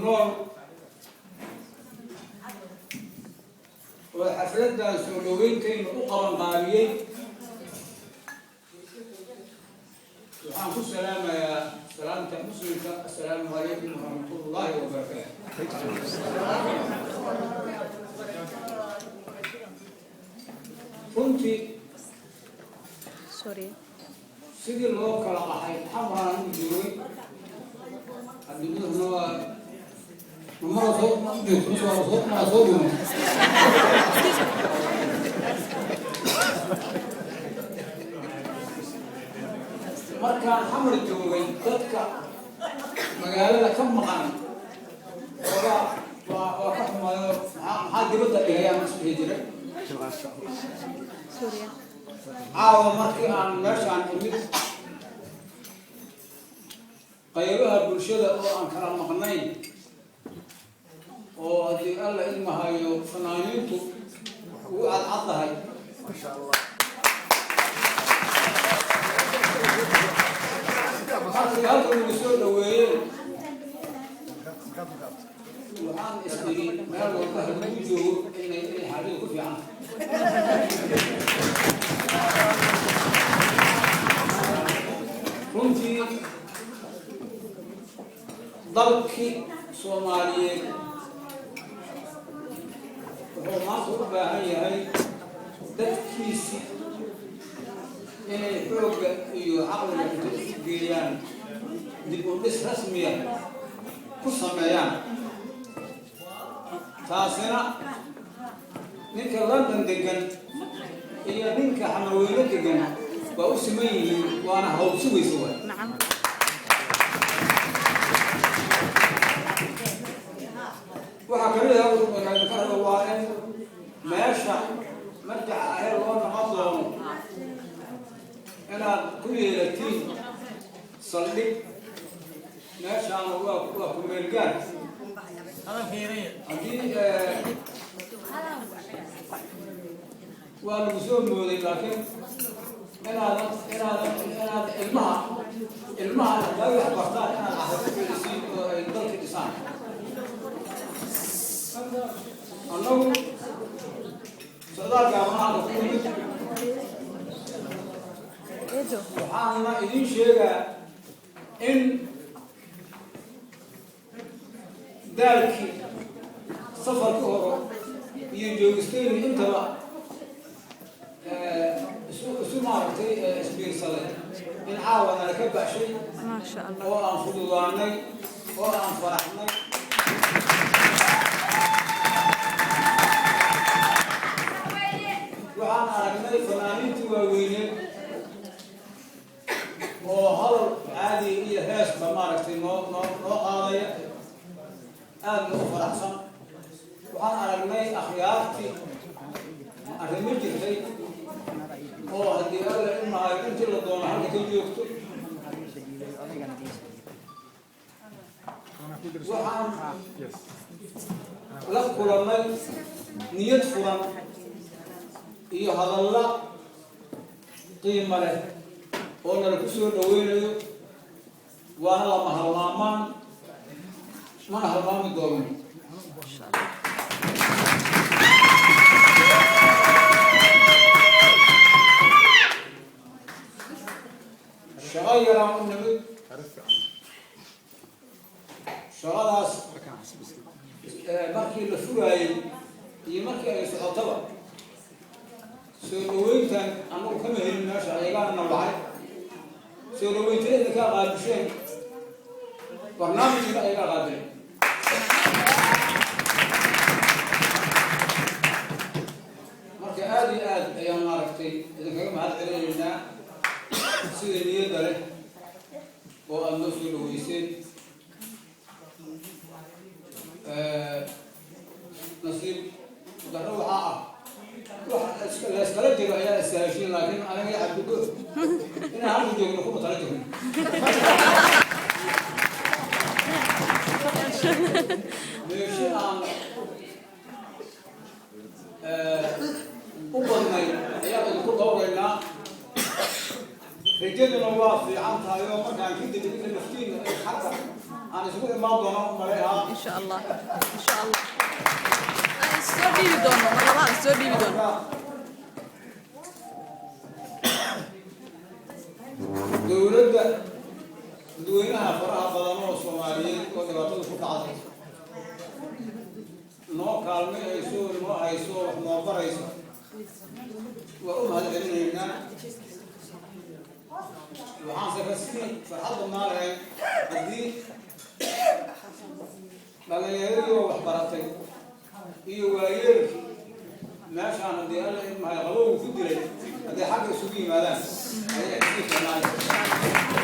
نور وحفلتنا سولوين كين أقرن قابيين وحنكون سلامة يا سلامة مسلم السلام عليكم ورحمة الله وبركاته. كنت سوري سيدي الوكالة قحي حمرا نجوي الدنيا هو مرة صوت ما صوتهم markaan xamar joogay dadka magaalada ka maqan waa ka xumayo maxaa dibadda dhigayaan isku jiray سوريا caawa markii aan meeshaan imid qaybaha bulshada oo aan kala maqnayn oo haddii alla ilmahayo fanaaniintu ugu cadcaddahay masha allah halkan ugu soo dhaweeyeen waxaan isdiri meel walba hadduu joogo inay xaaladu ku fiican runtii dalkii Soomaaliyeed wuxuu maanta u baahan yahay dadkiisi inay xoogga iyo caqliga inta isu geeyaan dib u dhis rasmiya ku sameeyaan taasina ninka London degan iyo ninka Xamarweyne degan waa u siman yihiin waana hawl sugaysa waay نعم waxaa kamid ah magaalada waa in meesha marjaca ahee loo noqon doono inaad ku yeelatiin saldhig meeshaana waa ku meelgaar haddii waa lagu soo mooday laakiin inaad ilmaha haddaad wax bartaan inaad carruurta gelisiin oo ay dalka dhisaan annagu socdaalka amaanka ku yimid waxaana idin sheegaa in daalkii safarka horo iyo joogistayni intaba isu maaragtay isbiirsaday in caawana ka baxshay ما شاء الله oo aan fududaanay oo aan faraxnay waxaan aragnay fanaaniintii waaweyneed oo hadal caadi iyo heesba maaragtay noo qaadaya aadna u faraxsan waxaan aragnay akhyaartii arrimo jirtay oo haddii alla ilmahayo intii la doono halka ka joogto waxaan la kulannay niyad furan iyo hadalla qiimo leh oo nala ku soo dhaweynayo waana lama halmaamaan mana halmaami doono shaqo yaraan u nimid shaqadaas markii la furaayey iyo markii ay socotaba soo dhaweyntan anagu kama helin meesha ayagaana nabacay soo dhaweyntanada kaa qaabisheen barnaamijka ayagaa qaabilay marka aada iyo aad ayaan maaragtay idinkaga mahad celinaynaa sida niyadda leh oo aada noo soo dhaweyseen nasiib darro waxaa ah la iskala jiro ayaa istaashiin laakiin aniga cabdigo inaan halka joogno kuma tala jirno meeshi aan u badnay ayaa idinku dhowraynaa rajaduna waa fiican tahay oo markaan kadib idinka naftiina ay xagga أنا سمعت ما ضنا مريها إن شاء الله إن شاء الله سودي بدون مرة سودي بدون دولة دوينها فرها بدنا الصوماليين ودبتوا في العصر نو كلمة يسوع نو يسوع نو فريس وأم هذا العلم وحان سكسين فرحض النار هدي بغيري وحبرتي iyo waayeel meeshaan hadii alla in ma qabow ku dilay hadii xaq isugu yimaadaan ay